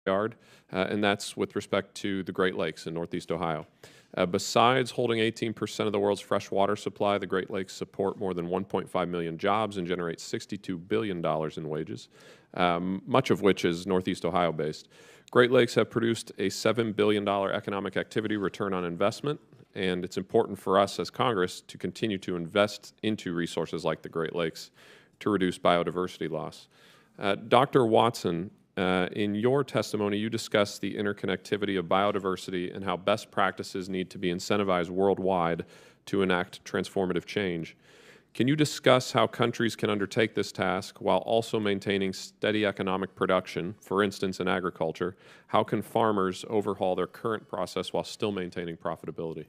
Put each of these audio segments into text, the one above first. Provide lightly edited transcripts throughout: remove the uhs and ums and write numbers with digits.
yard, and that's with respect to the Great Lakes in Northeast Ohio. Besides holding 18% of the world's fresh water supply, the Great Lakes support more than 1.5 million jobs and generate $62 billion in wages, much of which is Northeast Ohio based. Great Lakes have produced a $7 billion economic activity return on investment, and it's important for us as Congress to continue to invest into resources like the Great Lakes to reduce biodiversity loss. Dr. Watson, in your testimony, you discussed the interconnectivity of biodiversity and how best practices need to be incentivized worldwide to enact transformative change. Can you discuss how countries can undertake this task while also maintaining steady economic production, for instance, in agriculture? How can farmers overhaul their current process while still maintaining profitability?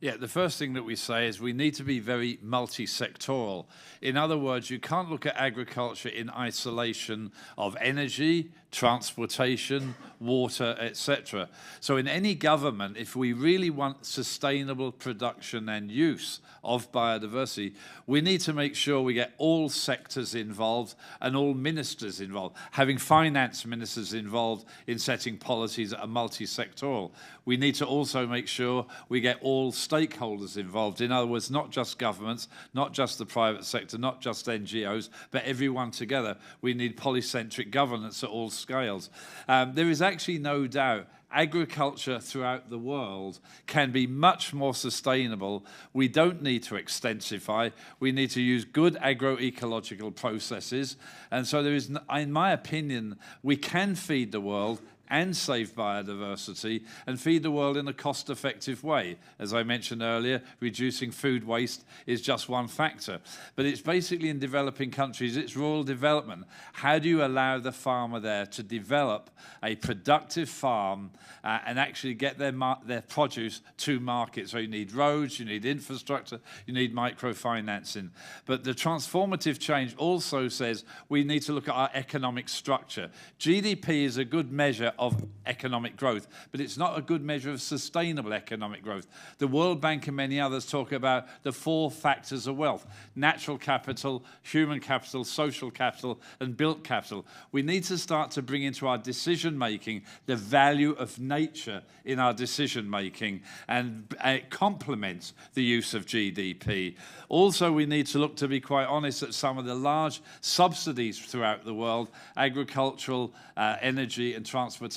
Yeah, the first thing that we say is we need to be very multi-sectoral. In other words, you can't look at agriculture in isolation of energy, transportation, water, etc. So in any government, if we really want sustainable production and use of biodiversity, we need to make sure we get all sectors involved and all ministers involved. Having finance ministers involved in setting policies that are multi-sectoral. We need to also make sure we get all stakeholders involved. In other words, not just governments, not just the private sector, not just NGOs, but everyone together. We need polycentric governance at all scales. There is actually no doubt agriculture throughout the world can be much more sustainable. We don't need to extensify. We need to use good agroecological processes. And so there is, in my opinion, we can feed the world and save biodiversity and feed the world in a cost-effective way. As I mentioned earlier, reducing food waste is just one factor. But it's basically in developing countries, it's rural development. How do you allow the farmer there to develop a productive farm and actually get their produce to market? So you need roads, you need infrastructure, you need microfinancing. But the transformative change also says we need to look at our economic structure. GDP is a good measure of economic growth, but it's not a good measure of sustainable economic growth. The World Bank and many others talk about the 4 factors of wealth: natural capital, human capital, social capital, and built capital. We need to start to bring into our decision-making the value of nature in our decision-making, and it complements the use of GDP. Also, we need to look, to be quite honest, at some of the large subsidies throughout the world, agricultural, energy, and transportation,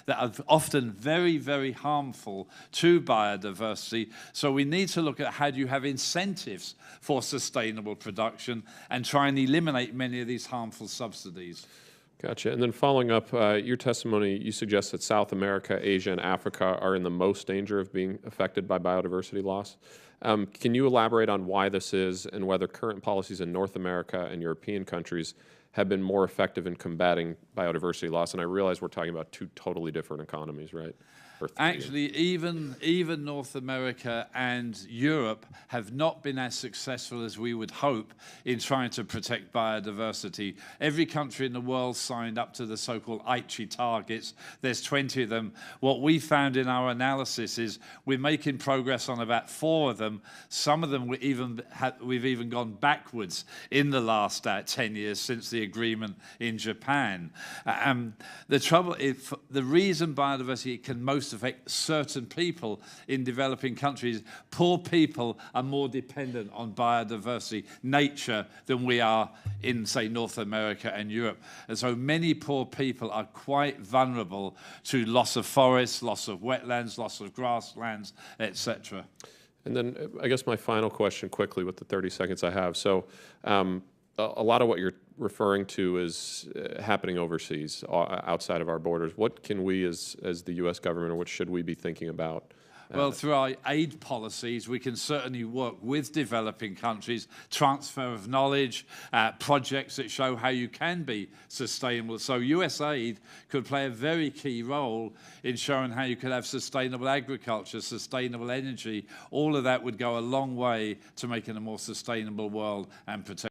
that are often very, very harmful to biodiversity. So we need to look at how do you have incentives for sustainable production and try and eliminate many of these harmful subsidies. Gotcha. And then following up, your testimony, you suggest that South America, Asia, and Africa are in the most danger of being affected by biodiversity loss. Can you elaborate on why this is and whether current policies in North America and European countries have been more effective in combating biodiversity loss? And I realize we're talking about 2 totally different economies, right? Actually, even North America and Europe have not been as successful as we would hope in trying to protect biodiversity. Every country in the world signed up to the so-called Aichi targets. There's 20 of them. What we found in our analysis is we're making progress on about 4 of them. Some of them we've even gone backwards in the last 10 years since the agreement in Japan. The reason biodiversity can most affect certain people in developing countries, poor people are more dependent on biodiversity, nature, than we are in, say, North America and Europe. And so many poor people are quite vulnerable to loss of forests, loss of wetlands, loss of grasslands, etc. And then I guess my final question quickly with the 30 seconds I have. So a lot of what you're referring to is happening overseas, outside of our borders. What can we as the U.S. government, or what should we be thinking about? Well, through our aid policies, we can certainly work with developing countries, transfer of knowledge, projects that show how you can be sustainable. So USAID could play a very key role in showing how you could have sustainable agriculture, sustainable energy. All of that would go a long way to making a more sustainable world and protect